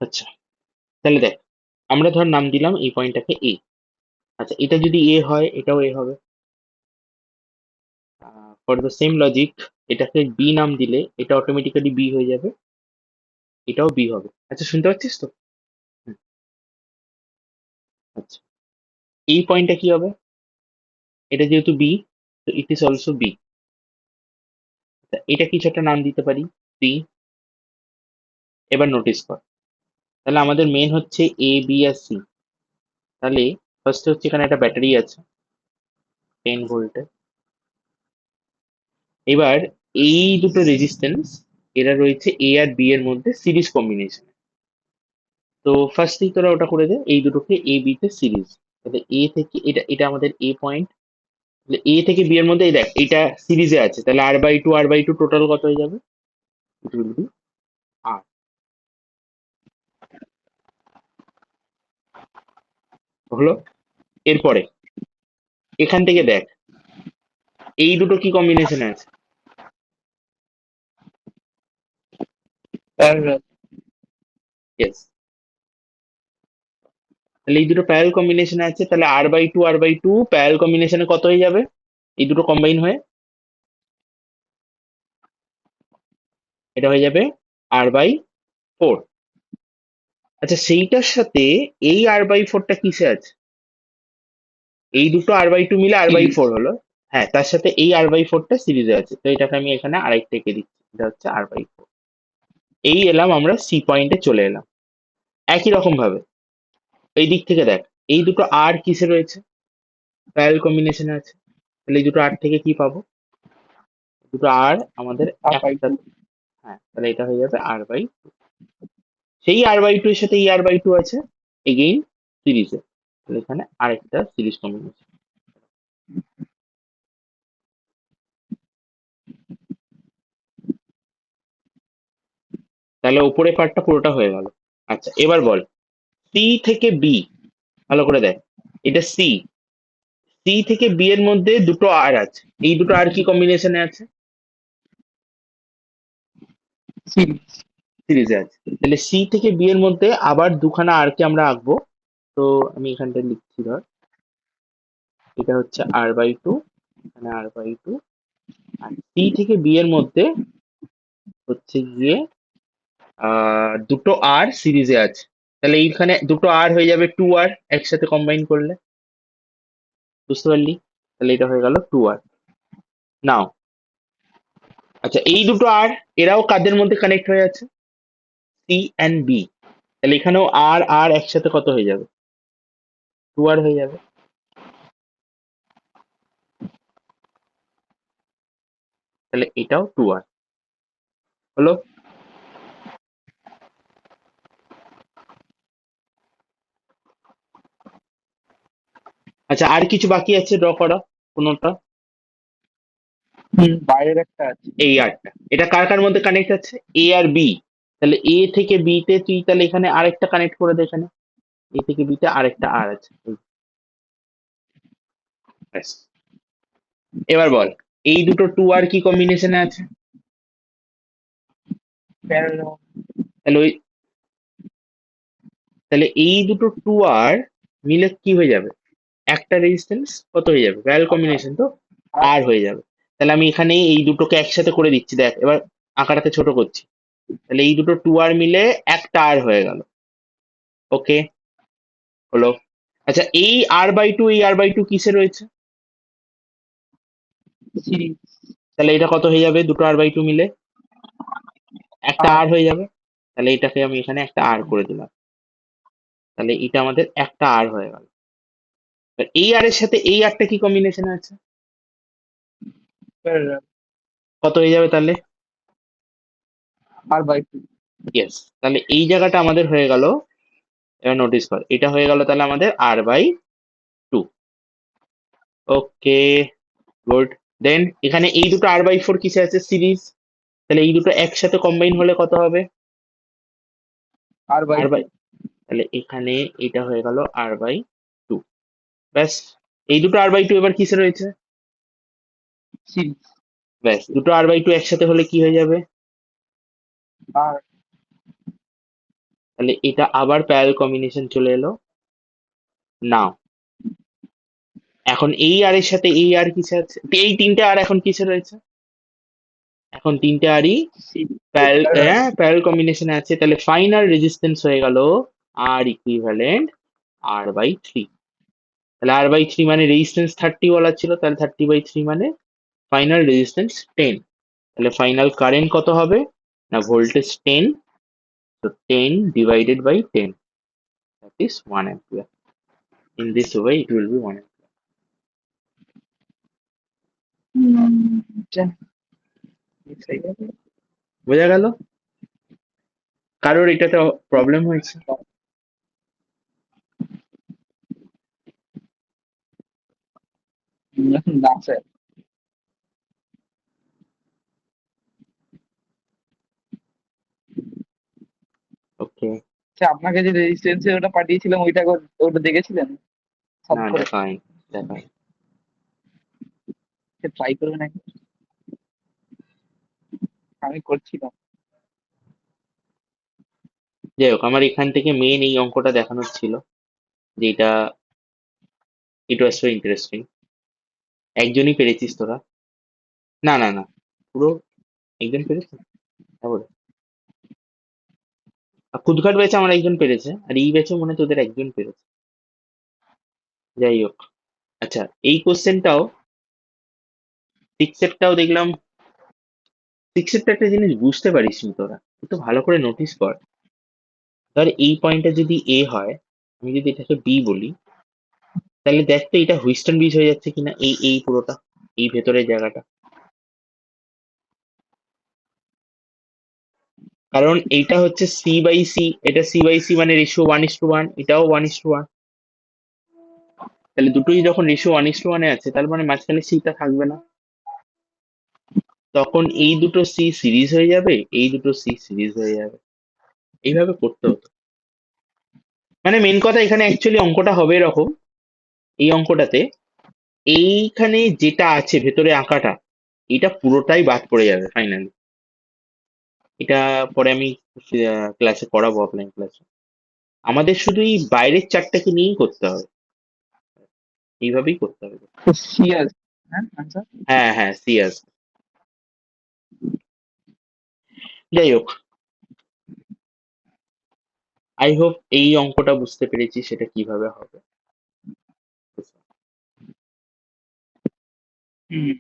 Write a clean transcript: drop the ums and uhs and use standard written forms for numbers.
আচ্ছা, তাহলে দেখ, আমরা ধর নাম দিলাম এই পয়েন্টটাকে এ। আচ্ছা, এটা যদি এ হয় এটাও এ হবে। ফর দ্য সেম লজিক, এটাকে বি নাম দিলে এটা অটোমেটিক্যালি বি হয়ে যাবে, এটাও বি হবে। আচ্ছা, শুনতে পাচ্ছিস তো? হুম, আচ্ছা, এই পয়েন্টটা কি হবে? এটা যেহেতু বি, তো ইট ইজ অলসো বি। এটা কিছু একটা নাম দিতে পারি, সি। এবার নোটিস কর, তাহলে আমাদের মেন হচ্ছে এ বি আর সি। তাহলে ফার্স্ট হচ্ছে এখানে একটা ব্যাটারি আছে 10 ভোল্টের। এবার এই দুটো রেজিস্ট্যান্স, এরা রয়েছে এ আর বি এর মধ্যে সিরিজ কম্বিনেশন। তো ফার্স্টেই তোরা ওটা করে দে, এই দুটোকে এ বি তে সিরিজ। তাহলে এ থেকে এটা এটা আমাদের এ পয়েন্ট, তাহলে এ থেকে বি এর মধ্যে এই দেখ এটা সিরিজে আছে, তাহলে আর বাই টু টোটাল কত হয়ে যাবে? ইট উইল বি আর। হলো? এরপরে এখান থেকে দেখ এই দুটো কি কম্বিনেশনে আছে। প্যারালাল। ইয়েস, তাহলে এই দুটো প্যারেল কম্বিনেশনে আছে, তাহলে আর বাই টু প্যারেল কম্বিনেশনে কত হয়ে যাবে এই দুটো কম্বাইন হয়ে? এটা হয়ে যাবে আর বাই 4। আচ্ছা, সেইটার সাথে এই আর বাই 4টা কিসে আছে? এই দুটো আর বাই টু মিলে আর বাই 4 সিরিজ। হলো। হ্যাঁ, তার সাথে এই আর বাই 4টা সিরিজে আছে, তো এটাকে আমি এখানে আরেকটা এঁকে দিচ্ছি, এটা হচ্ছে আর বাই 4। এই এলাম আমরা সি পয়েন্টে চলে এলাম। একই রকম ভাবে এই দিক থেকে দেখ, এই দুটো আর কিসে রয়েছে? প্যারেল কম্বিনেশনে আছে, তাহলে এই দুটো আর থেকে কি পাবো? দুটো আর আমাদের আর বাই একটা। টু। হ্যাঁ, তাহলে এটা হয়ে যাবে আর বাই 2। সেই আর বাই 2 এর সাথে এই আর বাই 2 আছে এগেইন সিরিজে, তাহলে এখানে আরেকটা সিরিজ কম্বিনেশন। তাহলে উপরে পার্টটা পুরোটা হয়ে গেল। আচ্ছা, এবার বল, সি থেকে বি, ভালো করে দেখ, এটা সি। সি থেকে বি এর মধ্যে দুটো আর আছে, এই দুটো আর কি কম্বিনেশনে আছে? সিরিজ। সিরিজে আছে। তাহলে সি থেকে বি এর মধ্যে আবার দুখানা আর কে আমরা আঁকবো। তো আমি এখানটা লিখছি, ধর এটা হচ্ছে আর বাই 2, এখানে আর বাই 2। আর সি থেকে বি এর মধ্যে হচ্ছে গিয়ে দুটো আর সিরিজে আছে, তাহলে এইখানে দুটো আর হয়ে যাবে 2 আর একসাথে কম্বাইন করলে। বুঝতে পারলি? তাহলে এটা হয়ে গেল 2 আর। নাও, আচ্ছা, এই দুটো আর এরাও কাদের মধ্যে কানেক্ট হয়ে আছে? C and B. তাহলে এখানেও আর আর একসাথে কত হয়ে যাবে? 2 আর হয়ে যাবে। তাহলে এটাও 2 আর হলো। আচ্ছা, আর কিছু বাকি আছে ড্র করা কোনোটা? বাইরের একটা আছে। এই আরটা, এটা কার কার মধ্যে কানেক্ট আছে? এ আর বি। তাহলে এ থেকে বি তে তুই তাহলে এখানে আরেকটা কানেক্ট করে দে, এখানে এ থেকে বি তে আরেকটা আর আছে ব্যাস। এবার বল, এই দুটো 2 আর কি কম্বিনেশনে আছে? প্যারালাল। তাহলে ওই, তাহলে এই দুটো 2 আর মিলে কি হয়ে যাবে? একটা রেজিস্ট্যান্স কত হয়ে যাবে? প্যারেলাল কম্বিনেশন তো, আর আর হয়ে যাবে। তাহলে আমি এখানে এই দুটোকে একসাথে করে দিচ্ছি, দেখ এবার আঁকাটাকে ছোট করছি। তাহলে এই দুটো 2 আর মিলে একটা আর হয়ে গেল। ওকে, হলো। আচ্ছা, এই আর বাই 2 কিসে রয়েছে? সিরিজ। তাহলে এটা কত হয়ে যাবে? দুটো আর বাই 2 মিলে একটা আর আর হয়ে যাবে। তাহলে এটাকে আমি এখানে একটা আর করে দিলাম, তাহলে এটা আমাদের একটা আর হয়ে গেল। এবার এই আর এর সাথে এই আরটা কি কম্বিনেশন আছে? প্যারালাল। কত হয়ে যাবে তাহলে? আর বাই টু। ইয়েস, তাহলে এই জায়গাটা আমাদের হয়ে গেল। এবার নোটিস কর, এটা হয়ে গেল তাহলে আমাদের আর বাই 2। Okay, good. দেন এখানে এই দুটো আর বাই 4 কিসে আছে? সিরিজ। তাহলে এই দুটো একসাথে কম্বাইন হলে কত হবে? আর বাই আর টু। বাই, তাহলে এখানে এটা হয়ে গেল আর বাই 2। ব্যাস, এই দুটো আর বাই 2 এবার কিসে রয়েছে? সিরিজ। ব্যাস, দুটো আর বাই 2 একসাথে হলে কি হয়ে যাবে? আর তাহলে এটা আবার প্যারাল কম্বিনেশন চলে এলো। না, এখন এই আর এর সাথে এই আর কিসে আছে, এই তিনটে আর এখন কিসে রয়েছে, এখন তিনটে আরই প্যারাল কম্বিনেশনে আছে। তাহলে ফাইনাল রেজিস্ট্যান্স হয়ে গেল আর ইকুইভ্যালেন্ট R/3। তাহলে R/3 মানে রেজিস্ট্যান্স 30 বলা ছিল, তাহলে 30/3 মানে ফাইনাল রেজিস্ট্যান্স 10। তাহলে ফাইনাল কারেন্ট কত হবে, না ভোল্টেজ 10, তো 10 divided by 10, that is 1 ampere. In this way it will be 1 ampere. বোঝা গেল? কারোর এটাতে প্রবলেম হয়েছে? না স্যার। ওকে, আচ্ছা, আপনাকে যে রেজিস্ট্যান্স ওটা পাঠিয়েছিলাম ওইটা ওটা দেখেছিলেন সব না করে? দেখাই, দেখাই। ট্রাই করবেন একবার, আমি করছিলাম। যাই হোক, আমার এখান থেকে মেন এই অঙ্কটা দেখানোর ছিল, যে এটা ইট ওয়াজ সো ইন্টারেস্টিং। একজনই পেরেছিস তোরা? না না না, পুরো একজন পেরেছে। তারপরে খুদঘাট ব্যাচে আমার একজন পেরেছে, আর এই ব্যাচে মনে হয় তোদের একজন পেরেছে। যাই হোক, আচ্ছা এই কোশ্চেনটাও, সিক্সেরটাও দেখলাম। সিক্সেরটা একটা জিনিস বুঝতে পারিস নি তোরা, একটু ভালো করে নোটিস কর। ধর এই পয়েন্টটা যদি এ হয়, আমি যদি এটাকে বি বলি, তাহলে দেখ তো এটা হুইস্টন ব্রিজ হয়ে যাচ্ছে কিনা, এই এই পুরোটা, এই ভেতরের জায়গাটা। কারণ এইটা হচ্ছে C/C, এটা C/C মানে রেশিও 1:1, এটাও 1:1। তাহলে দুটোই যখন রেশিও 1:1 আছে, তার মানে মাঝখানে সিটা থাকবে না। তখন এই দুটো সি সিরিজ হয়ে যাবে, এই দুটো সি সিরিজ হয়ে যাবে। এইভাবে করতে হতো। মানে মেন কথা এখানে অ্যাকচুয়ালি অঙ্কটা হবে এরকম, এই অঙ্কটাতে এইখানে যেটা আছে ভেতরে আঁকাটা, এটা পুরোটাই বাদ পড়ে যাবে ফাইনালি। এটা পরে আমি ক্লাসে করাবো, অফলাইন ক্লাসে। আমাদের শুধু এই বাইরের চারটাকে নিয়েই করতে হবে, এইভাবেই করতে হবে। সিয়াস, হ্যাঁ আনসার। হ্যাঁ হ্যাঁ, সিএস। যাই হোক, আই হোপ এই অঙ্কটা বুঝতে পেরেছি সেটা কিভাবে হবে। হুম।